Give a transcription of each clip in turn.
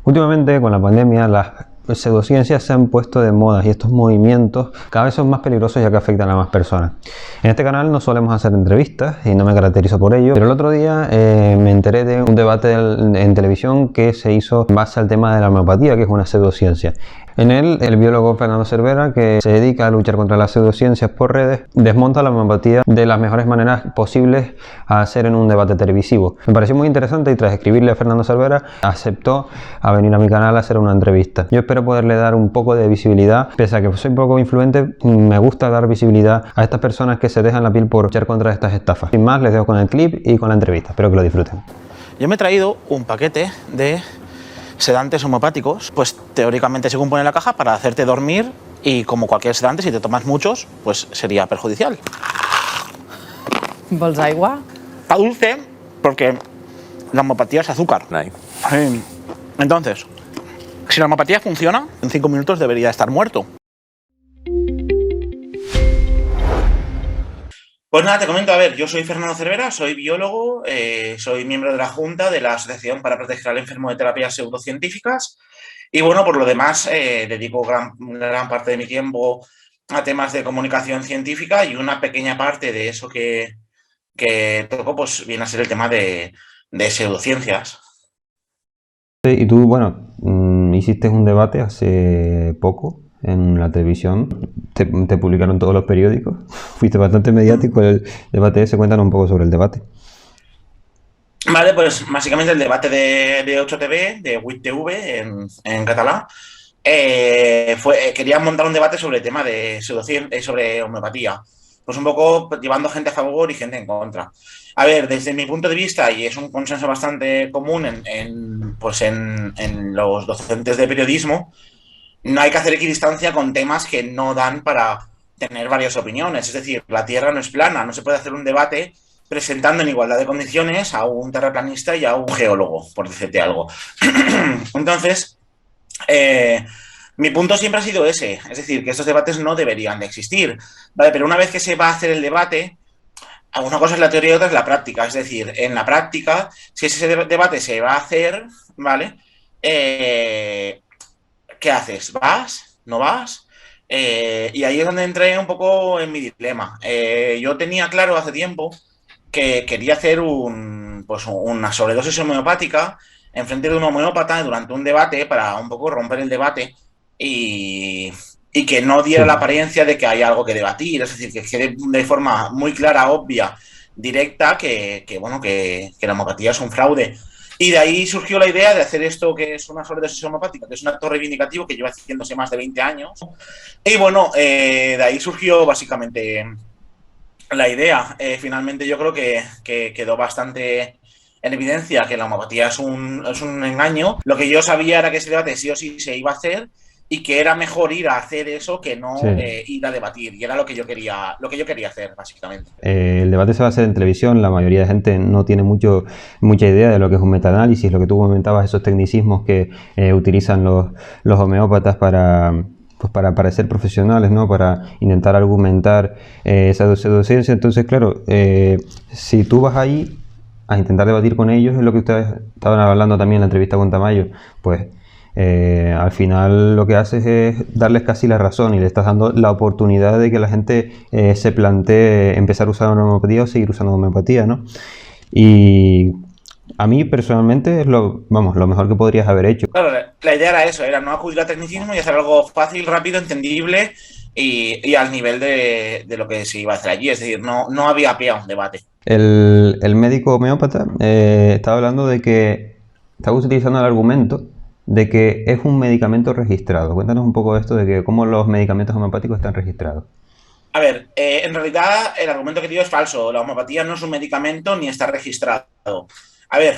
Últimamente, con la pandemia, las pseudociencias se han puesto de moda y estos movimientos cada vez son más peligrosos ya que afectan a más personas. En este canal no solemos hacer entrevistas y no me caracterizo por ello, pero el otro día me enteré de un debate en televisión que se hizo en base al tema de la homeopatía, que es una pseudociencia. En él, el biólogo Fernando Cervera, que se dedica a luchar contra las pseudociencias por redes, desmonta la homeopatía de las mejores maneras posibles a hacer en un debate televisivo. Me pareció muy interesante y tras escribirle a Fernando Cervera, aceptó a venir a mi canal a hacer una entrevista. Yo espero poderle dar un poco de visibilidad, pese a que soy poco influente, me gusta dar visibilidad a estas personas que se dejan la piel por luchar contra estas estafas. Sin más, les dejo con el clip y con la entrevista. Espero que lo disfruten. Yo me he traído un paquete de sedantes homeopáticos, pues teóricamente se compone la caja para hacerte dormir y como cualquier sedante, si te tomas muchos, pues sería perjudicial. ¿Vols aigua? Está dulce porque la homeopatía es azúcar. Entonces, si la homeopatía funciona, en 5 minutos debería estar muerto. Pues nada, te comento, a ver, yo soy Fernando Cervera, soy biólogo, soy miembro de la Junta de la Asociación para Proteger al Enfermo de Terapias Pseudocientíficas y bueno, por lo demás, dedico gran parte de mi tiempo a temas de comunicación científica y una pequeña parte de eso que toco pues viene a ser el tema de pseudociencias. Y tú, bueno, hiciste un debate hace poco en la televisión, te publicaron todos los periódicos, fuiste bastante mediático el debate ese, cuéntanos un poco sobre el debate. Vale, pues básicamente el debate de 8TV, de 8TV en catalán, querían montar un debate sobre el tema de pseudociencia, sobre homeopatía. Pues un poco llevando gente a favor y gente en contra. A ver, desde mi punto de vista, y es un consenso bastante común en los docentes de periodismo, no hay que hacer equidistancia con temas que no dan para tener varias opiniones. Es decir, la Tierra no es plana, no se puede hacer un debate presentando en igualdad de condiciones a un terraplanista y a un geólogo, por decirte algo. Entonces, mi punto siempre ha sido ese, es decir, que estos debates no deberían de existir, ¿vale? Pero una vez que se va a hacer el debate, una cosa es la teoría y otra es la práctica, es decir, en la práctica, si ese debate se va a hacer, ¿vale? ¿Qué haces? ¿Vas? ¿No vas? Y ahí es donde entré un poco en mi dilema. Yo tenía claro hace tiempo que quería hacer una sobredosis homeopática en frente de un homeópata durante un debate para un poco romper el debate y que no diera la apariencia de que hay algo que debatir, es decir, que quede de forma muy clara, obvia, directa, que la homeopatía es un fraude. Y de ahí surgió la idea de hacer esto que es una sobredosis homeopática, que es un acto reivindicativo que lleva haciéndose más de 20 años. Y bueno, de ahí surgió básicamente la idea. Finalmente yo creo que quedó bastante en evidencia que la homeopatía es un engaño. Lo que yo sabía era que ese debate sí o sí se iba a hacer y que era mejor ir a hacer eso que no ir a debatir. Y era lo que yo quería hacer, básicamente. El debate se va a hacer en televisión, la mayoría de gente no tiene mucha idea de lo que es un metaanálisis, lo que tú comentabas, esos tecnicismos que utilizan los homeópatas para parecer profesionales, ¿no? Para intentar argumentar esa pseudociencia. Entonces, claro, si tú vas ahí a intentar debatir con ellos, es lo que ustedes estaban hablando también en la entrevista con Tamayo, pues al final lo que haces es darles casi la razón y le estás dando la oportunidad de que la gente se plantee empezar a usar una homeopatía o seguir usando homeopatía, ¿no? Y a mí personalmente es lo mejor que podrías haber hecho. Claro, la idea era eso, era no acudir al tecnicismo y hacer algo fácil, rápido, entendible y al nivel de lo que se iba a hacer allí, es decir, no había pie a un debate. El médico homeópata estaba hablando de que estaba utilizando el argumento de que es un medicamento registrado. Cuéntanos un poco esto de que cómo los medicamentos homeopáticos están registrados. A ver, en realidad el argumento que digo es falso. La homeopatía no es un medicamento ni está registrado. A ver,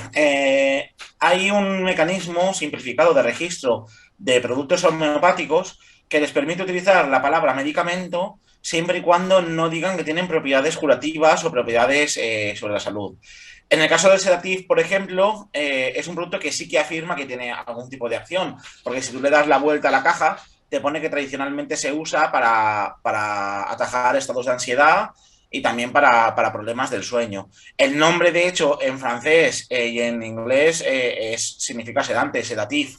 hay un mecanismo simplificado de registro de productos homeopáticos que les permite utilizar la palabra medicamento siempre y cuando no digan que tienen propiedades curativas o propiedades sobre la salud. En el caso del Sedatif, por ejemplo, es un producto que sí que afirma que tiene algún tipo de acción, porque si tú le das la vuelta a la caja, te pone que tradicionalmente se usa para atajar estados de ansiedad y también para problemas del sueño. El nombre, de hecho, en francés y en inglés significa sedante, sedatif.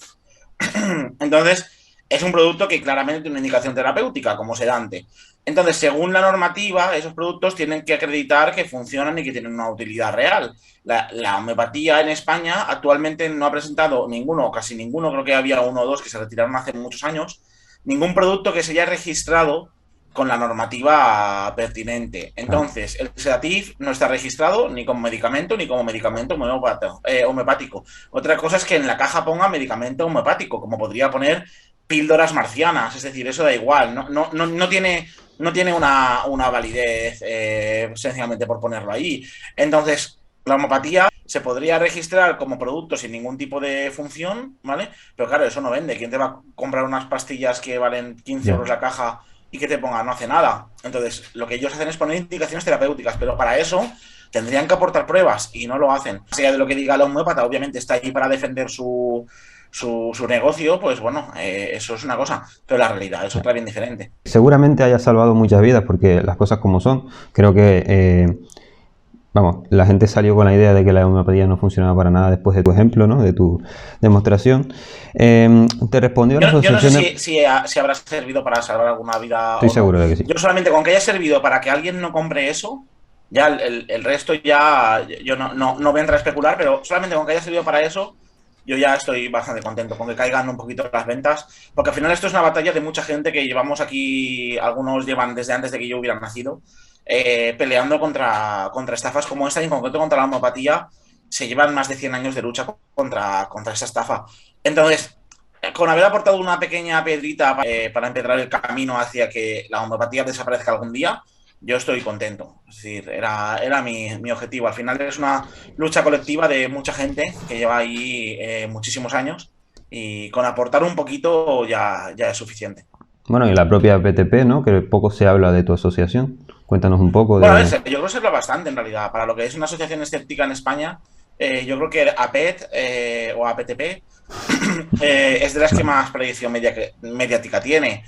Entonces, es un producto que claramente tiene una indicación terapéutica, como sedante. Entonces, según la normativa, esos productos tienen que acreditar que funcionan y que tienen una utilidad real. La homeopatía en España actualmente no ha presentado ninguno, casi ninguno, creo que había uno o dos que se retiraron hace muchos años, ningún producto que se haya registrado con la normativa pertinente. Claro. Entonces, el sedatif no está registrado ni como medicamento ni como medicamento homeopático. Otra cosa es que en la caja ponga medicamento homeopático, como podría poner píldoras marcianas, es decir, eso da igual, no tiene una validez sencillamente por ponerlo ahí. Entonces, la homeopatía se podría registrar como producto sin ningún tipo de función, ¿vale? Pero claro, eso no vende. ¿Quién te va a comprar unas pastillas que valen 15 Ya. euros la caja y que te ponga no hace nada? Entonces, lo que ellos hacen es poner indicaciones terapéuticas, pero para eso tendrían que aportar pruebas y no lo hacen. Más allá de lo que diga la homeópata, obviamente está ahí para defender su negocio, pues bueno, eso es una cosa, pero la realidad es otra bien diferente. Seguramente haya salvado muchas vidas porque las cosas como son. Creo que, vamos, la gente salió con la idea de que la homeopatía no funcionaba para nada después de tu ejemplo, ¿no? De tu demostración. Te respondió la Yo no sé asociación de... si habrá servido para salvar alguna vida Estoy o no. seguro de que sí. Yo solamente con que haya servido para que alguien no compre eso, ya el resto ya yo no voy a entrar a especular, pero solamente con que haya servido para eso, yo ya estoy bastante contento con que caigan un poquito las ventas, porque al final esto es una batalla de mucha gente que llevamos aquí, algunos llevan desde antes de que yo hubiera nacido, peleando contra estafas como esta y en concreto contra la homeopatía. Se llevan más de 100 años de lucha contra esa estafa. Entonces, con haber aportado una pequeña piedrita para empezar el camino hacia que la homeopatía desaparezca algún día, yo estoy contento. Es decir, era mi objetivo. Al final es una lucha colectiva de mucha gente que lleva ahí muchísimos años y con aportar un poquito ya es suficiente. Bueno, y la propia PTP, ¿no? Que poco se habla de tu asociación. Cuéntanos un poco Bueno, a ver, de... yo creo que se habla bastante en realidad. Para lo que es una asociación escéptica en España, yo creo que APET o APTP es de las que Vale. más proyección mediática tiene.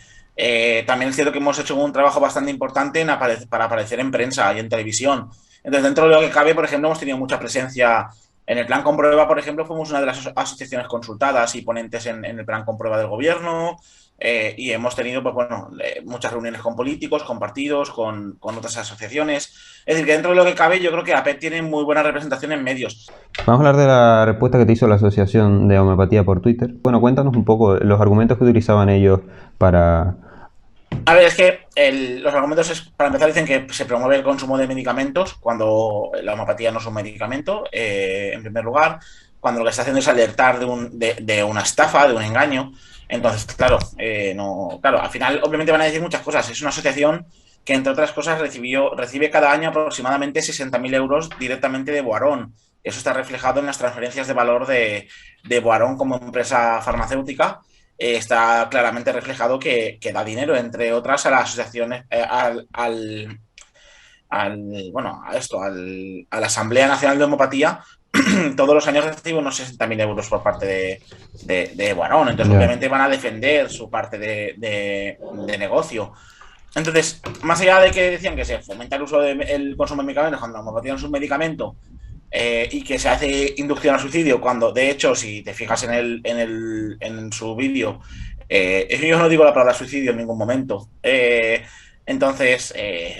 También es cierto que hemos hecho un trabajo bastante importante para aparecer en prensa y en televisión. Entonces, dentro de lo que cabe, por ejemplo, hemos tenido mucha presencia en el plan Comprueba, por ejemplo, fuimos una de las asociaciones consultadas y ponentes en el plan Comprueba del gobierno. Y hemos tenido, pues bueno, muchas reuniones con políticos, con partidos, con otras asociaciones. Es decir, que dentro de lo que cabe, yo creo que APET tiene muy buena representación en medios. Vamos a hablar de la respuesta que te hizo la Asociación de Homeopatía por Twitter. Bueno, cuéntanos un poco los argumentos que utilizaban ellos para... A ver, es que los argumentos, para empezar, dicen que se promueve el consumo de medicamentos cuando la homeopatía no es un medicamento, en primer lugar, cuando lo que está haciendo es alertar de una estafa, de un engaño. Entonces, claro, no, claro, al final obviamente van a decir muchas cosas. Es una asociación que, entre otras cosas, recibe cada año aproximadamente 60.000 euros directamente de Boarón. Eso está reflejado en las transferencias de valor de Boarón como empresa farmacéutica. Está claramente reflejado que da dinero, entre otras, a las asociaciones, bueno, a la Asamblea Nacional de Homopatía. Todos los años recibe unos 60.000 euros por parte de Boarón. Entonces, Ya. obviamente, van a defender su parte de negocio. Entonces, más allá de que decían que se fomenta el uso del consumo de medicamentos cuando la homopatía no es un medicamento, y que se hace inducción al suicidio, cuando de hecho, si te fijas en su vídeo, yo no digo la palabra suicidio en ningún momento. Entonces,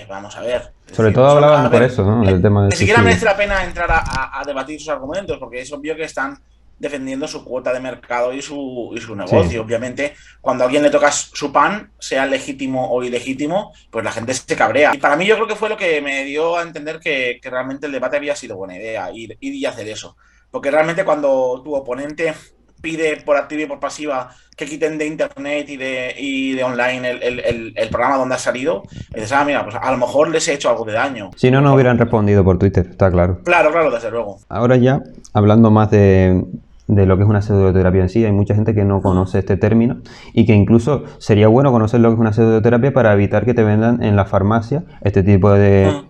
vamos a ver. Es Sobre decir, todo hablaban por eso, ¿no? Del tema del ni siquiera suicidio. merece la pena entrar a debatir sus argumentos, porque es obvio que están defendiendo su cuota de mercado y su Sí. negocio. Obviamente, cuando a alguien le tocas su pan, sea legítimo o ilegítimo, pues la gente se cabrea. Y para mí yo creo que fue lo que me dio a entender que realmente el debate había sido buena idea, ir y hacer eso. Porque realmente cuando tu oponente pide por activa y por pasiva que quiten de internet y de online el programa donde has salido, y dices, mira, pues a lo mejor les he hecho algo de daño. Si no, no hubieran respondido por Twitter, está claro. Claro, claro, desde luego. Ahora ya, hablando más de lo que es una pseudoterapia en sí, hay mucha gente que no conoce este término y que incluso sería bueno conocer lo que es una pseudoterapia para evitar que te vendan en la farmacia este tipo de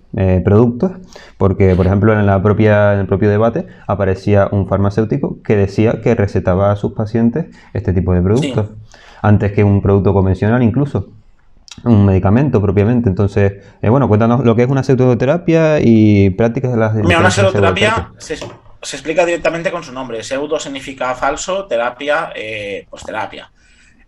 productos, porque por ejemplo en el propio debate aparecía un farmacéutico que decía que recetaba a sus pacientes este tipo de Sí. productos, antes que un producto convencional incluso. Un medicamento propiamente. Entonces, bueno, cuéntanos lo que es una pseudoterapia y prácticas de las Mira, una diferentes pseudoterapias pseudoterapias. se explica directamente con su nombre. Pseudo significa falso, terapia, pues terapia.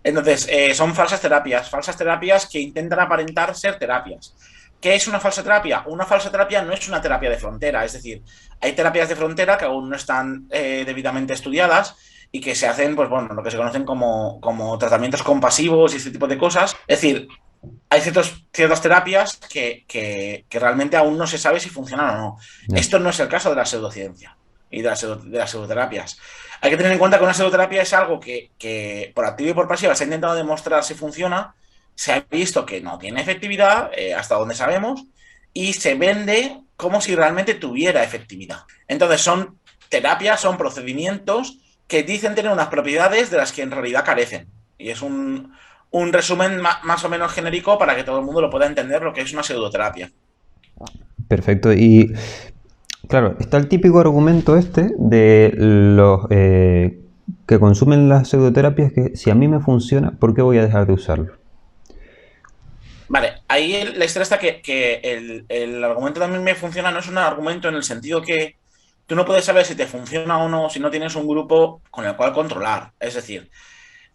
Entonces, son falsas terapias que intentan aparentar ser terapias. ¿Qué es una falsa terapia? Una falsa terapia no es una terapia de frontera, es decir, hay terapias de frontera que aún no están debidamente estudiadas y que se hacen, pues bueno, lo que se conocen como tratamientos compasivos y este tipo de cosas. Es decir, hay ciertas terapias que realmente aún no se sabe si funcionan o no. Ya. Esto no es el caso de la pseudociencia y de las pseudoterapias. Hay que tener en cuenta que una pseudoterapia es algo que por activa y por pasiva se ha intentado demostrar si funciona, se ha visto que no tiene efectividad, hasta donde sabemos, y se vende como si realmente tuviera efectividad. Entonces son terapias, son procedimientos que dicen tener unas propiedades de las que en realidad carecen. Y es un resumen más o menos genérico para que todo el mundo lo pueda entender lo que es una pseudoterapia. Perfecto. Y claro, está el típico argumento este de los que consumen las pseudoterapias, que si a mí me funciona, ¿por qué voy a dejar de usarlo? Vale, ahí la historia está que el argumento también me funciona, no es un argumento en el sentido que tú no puedes saber si te funciona o no si no tienes un grupo con el cual controlar. Es decir,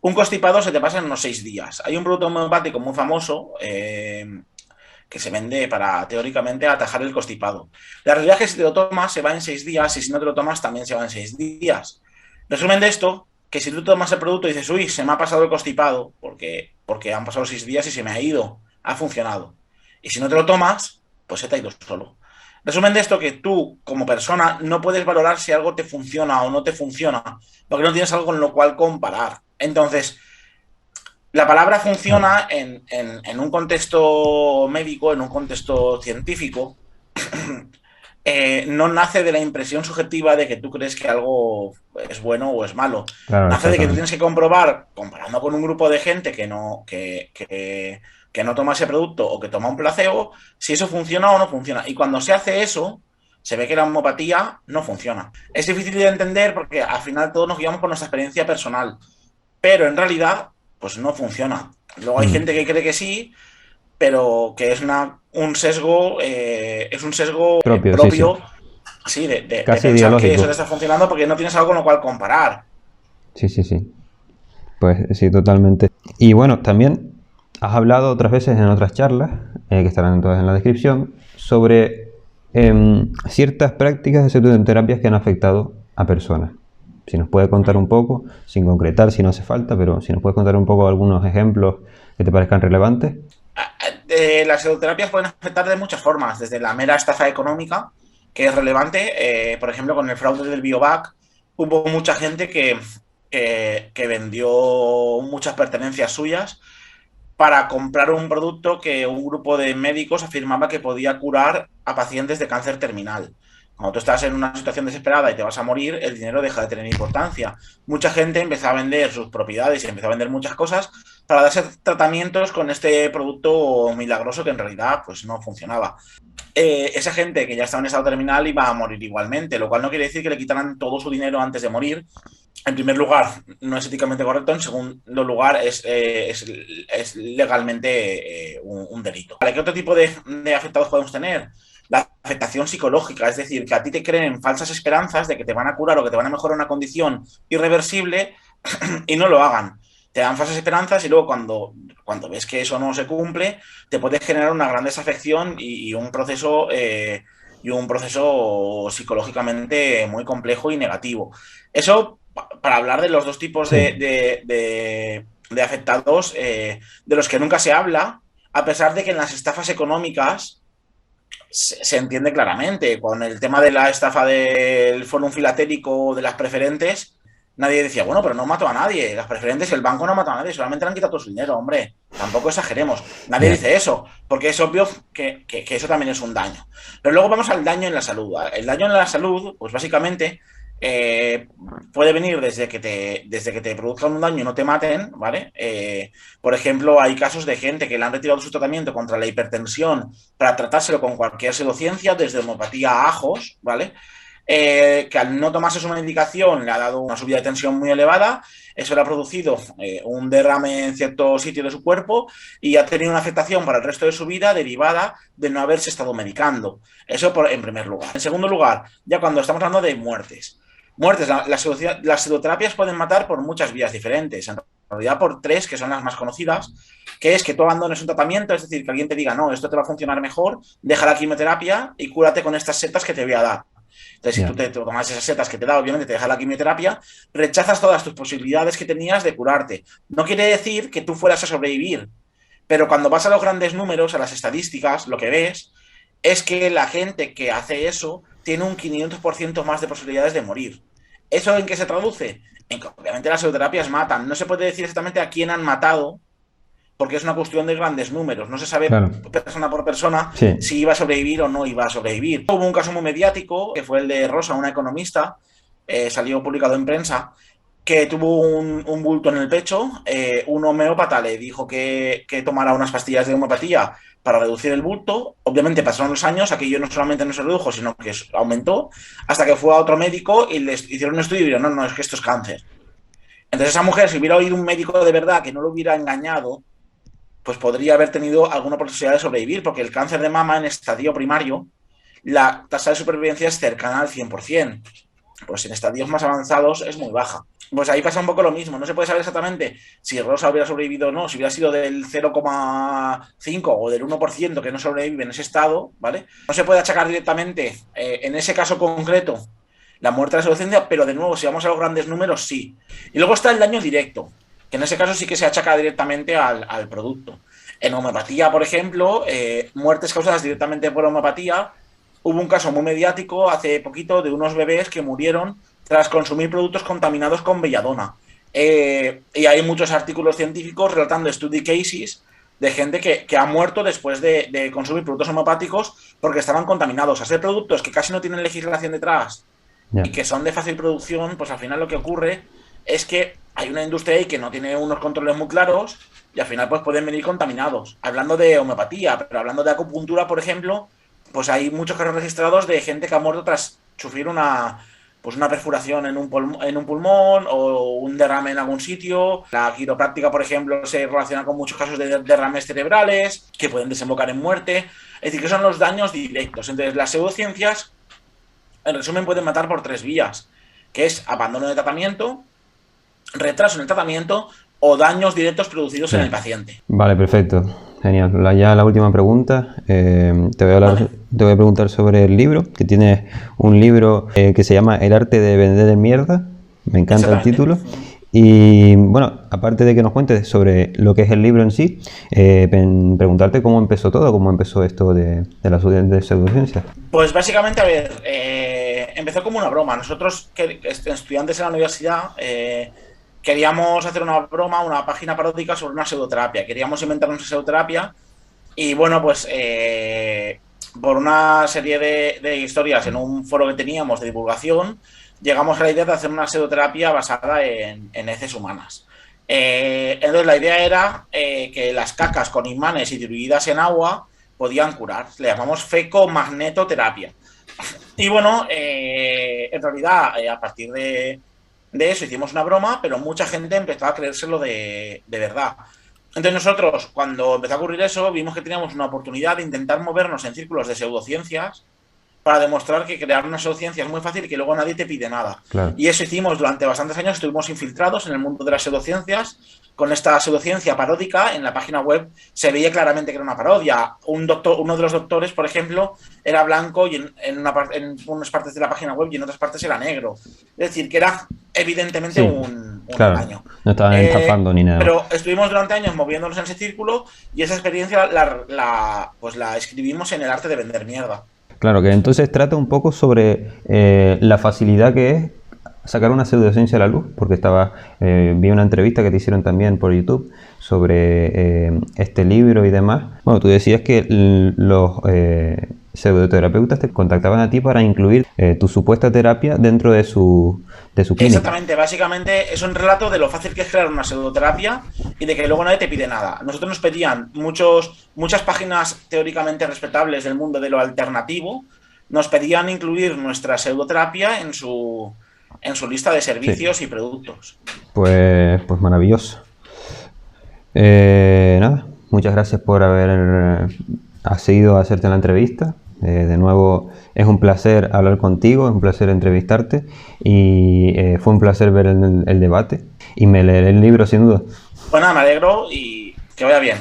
un constipado se te pasa en unos 6 días. Hay un producto homeopático muy famoso que se vende para, teóricamente, atajar el constipado. La realidad es que si te lo tomas se va en 6 días y si no te lo tomas también se va en 6 días. Resumen de esto, que si tú tomas el producto y dices, uy, se me ha pasado el constipado porque han pasado 6 días y se me ha ido, ha funcionado. Y si no te lo tomas, pues se te ha ido solo. Resumen de esto, que tú como persona no puedes valorar si algo te funciona o no te funciona, porque no tienes algo con lo cual comparar. Entonces, la palabra Claro. funciona en un contexto médico, en un contexto científico, no nace de la impresión subjetiva de que tú crees que algo es bueno o es malo. Claro, Nace de que tú exactamente. tienes que comprobar, comparando con un grupo de gente que no toma ese producto o que toma un placebo, si eso funciona o no funciona. Y cuando se hace eso, se ve que la homopatía no funciona. Es difícil de entender porque al final todos nos guiamos por nuestra experiencia personal, pero en realidad, pues no funciona. Luego hay Mm. gente que cree que sí, pero que es un sesgo Propio, sí, sí. propio, sí, de Casi pensar que eso te ideológico. está funcionando porque no tienes algo con lo cual comparar. Sí, sí, sí. Pues sí, totalmente. Y bueno, también has hablado otras veces en otras charlas, que estarán todas en la descripción, sobre ciertas prácticas de pseudoterapias que han afectado a personas. Si nos puede contar un poco, sin concretar si no hace falta, pero si nos puedes contar un poco algunos ejemplos que te parezcan relevantes. Las pseudoterapias pueden afectar de muchas formas, desde la mera estafa económica, que es relevante, por ejemplo, con el fraude del Biovac, hubo mucha gente que vendió muchas pertenencias suyas para comprar un producto que un grupo de médicos afirmaba que podía curar a pacientes de cáncer terminal. Cuando tú estás en una situación desesperada y te vas a morir, el dinero deja de tener importancia. Mucha gente empezó a vender sus propiedades y empezó a vender muchas cosas para darse tratamientos con este producto milagroso que en realidad pues no funcionaba. Esa gente que ya estaba en estado terminal iba a morir igualmente, lo cual no quiere decir que le quitaran todo su dinero antes de morir. En primer lugar, no es éticamente correcto. En segundo lugar, es legalmente un delito. ¿Vale? ¿Qué otro tipo de afectados podemos tener? La afectación psicológica, es decir, que a ti te creen falsas esperanzas de que te van a curar o que te van a mejorar una condición irreversible y no lo hagan. Te dan falsas esperanzas y luego cuando ves que eso no se cumple, te puede generar una gran desafección y un proceso psicológicamente muy complejo y negativo. Eso para hablar de los dos tipos Sí, de afectados de los que nunca se habla, a pesar de que en las estafas económicas se entiende claramente. Con el tema de la estafa del Fórum Filatélico de las preferentes, nadie decía, bueno, pero no mató a nadie. Las preferentes, el banco no mató a nadie, solamente le han quitado todo su dinero, hombre. Tampoco exageremos. Nadie ya. dice eso, porque es obvio que eso también es un daño. Pero luego vamos al daño en la salud. El daño en la salud, pues básicamente eh, puede venir desde que te produzcan un daño y no te maten, ¿vale? Por ejemplo, hay casos de gente que le han retirado su tratamiento contra la hipertensión para tratárselo con cualquier pseudociencia, desde homeopatía a ajos, ¿vale? que al no tomarse su medicación le ha dado una subida de tensión muy elevada, eso le ha producido un derrame en cierto sitio de su cuerpo y ha tenido una afectación para el resto de su vida derivada de no haberse estado medicando. Eso en primer lugar. En segundo lugar, ya cuando estamos hablando de muertes. Muertes, las pseudoterapias pueden matar por muchas vías diferentes, en realidad por tres, que son las más conocidas, que es que tú abandones un tratamiento, es decir, que alguien te diga, no, esto te va a funcionar mejor, deja la quimioterapia y cúrate con estas setas que te voy a dar. Entonces, si tú te tomas esas setas que te da, obviamente te deja la quimioterapia, rechazas todas tus posibilidades que tenías de curarte. No quiere decir que tú fueras a sobrevivir, pero cuando vas a los grandes números, a las estadísticas, lo que ves es que la gente que hace eso tiene un 500% más de posibilidades de morir. ¿Eso en qué se traduce? En que obviamente las pseudoterapias matan. No se puede decir exactamente a quién han matado, porque es una cuestión de grandes números. No se sabe persona por persona si iba a sobrevivir o no iba a sobrevivir. Hubo un caso muy mediático, que fue el de Rosa, una economista, salió publicado en prensa, que tuvo un bulto en el pecho. Un homeópata le dijo que tomara unas pastillas de homeopatía para reducir el bulto. Obviamente pasaron los años, aquello no solamente no se redujo, sino que aumentó, hasta que fue a otro médico y les hicieron un estudio y dijeron, no, es que esto es cáncer. Entonces esa mujer, si hubiera oído un médico de verdad que no lo hubiera engañado, pues podría haber tenido alguna posibilidad de sobrevivir, porque el cáncer de mama en estadio primario, la tasa de supervivencia es cercana al 100%. Pues en estadios más avanzados es muy baja. Pues ahí pasa un poco lo mismo. No se puede saber exactamente si Rosa hubiera sobrevivido o no, si hubiera sido del 0,5 o del 1% que no sobrevive en ese estado, ¿vale? No se puede achacar directamente, en ese caso concreto, la muerte de la pseudociencia, pero de nuevo, si vamos a los grandes números, sí. Y luego está el daño directo, que en ese caso sí que se achaca directamente al producto. En homeopatía, por ejemplo, muertes causadas directamente por homeopatía. Hubo un caso muy mediático hace poquito de unos bebés que murieron tras consumir productos contaminados con belladona. Y hay muchos artículos científicos relatando study cases de gente que ha muerto después de consumir productos homeopáticos porque estaban contaminados. Hacer productos que casi no tienen legislación detrás y que son de fácil producción, pues al final lo que ocurre es que hay una industria ahí que no tiene unos controles muy claros y al final pues pueden venir contaminados. Hablando de homeopatía, pero hablando de acupuntura, por ejemplo, pues hay muchos casos registrados de gente que ha muerto tras sufrir una perforación en un pulmón o un derrame en algún sitio. La quiropráctica, por ejemplo, se relaciona con muchos casos de derrames cerebrales que pueden desembocar en muerte. Es decir, que son los daños directos. Entonces, las pseudociencias, en resumen, pueden matar por tres vías, que es abandono de tratamiento, retraso en el tratamiento o daños directos producidos en el paciente. Vale, perfecto. Genial. Ya la última pregunta. Te voy a preguntar sobre el libro, que tienes un libro que se llama El arte de vender mierda. Me encanta el título. Y bueno, aparte de que nos cuentes sobre lo que es el libro en sí, preguntarte cómo empezó todo, cómo empezó esto de la pseudociencia. Pues básicamente, a ver, empezó como una broma. Nosotros, estudiantes en la universidad, queríamos hacer una broma, una página paródica sobre una pseudoterapia. Queríamos inventar una pseudoterapia y bueno, pues por una serie de historias en un foro que teníamos de divulgación, llegamos a la idea de hacer una pseudoterapia basada en heces humanas. Entonces la idea era que las cacas con imanes y diluidas en agua podían curar. Le llamamos fecomagnetoterapia. Y bueno, en realidad, a partir de eso hicimos una broma, pero mucha gente empezó a creérselo de verdad. Entonces nosotros, cuando empezó a ocurrir eso, vimos que teníamos una oportunidad de intentar movernos en círculos de pseudociencias para demostrar que crear una pseudociencia es muy fácil y que luego nadie te pide nada. Claro. Y eso hicimos durante bastantes años, estuvimos infiltrados en el mundo de las pseudociencias. Con esta pseudociencia paródica, en la página web se veía claramente que era una parodia. Uno de los doctores, por ejemplo, era blanco y en unas partes de la página web y en otras partes era negro. Es decir, que era evidentemente un engaño. No estaban estafando ni nada. Pero estuvimos durante años moviéndonos en ese círculo y esa experiencia la escribimos en El arte de vender mierda. Claro, que entonces trata un poco sobre la facilidad que es sacar una pseudociencia a la luz, porque vi una entrevista que te hicieron también por YouTube sobre este libro y demás. Bueno, tú decías que los pseudoterapeutas te contactaban a ti para incluir tu supuesta terapia dentro de su clínica. Exactamente, básicamente es un relato de lo fácil que es crear una pseudoterapia y de que luego nadie te pide nada. Nosotros nos pedían muchas páginas teóricamente respetables del mundo de lo alternativo, nos pedían incluir nuestra pseudoterapia en su lista de servicios y productos. Pues maravilloso. Nada, muchas gracias por haber accedido a hacerte la entrevista. De nuevo, es un placer hablar contigo, es un placer entrevistarte y fue un placer ver el debate y me leeré el libro sin duda. Bueno, me alegro y que vaya bien.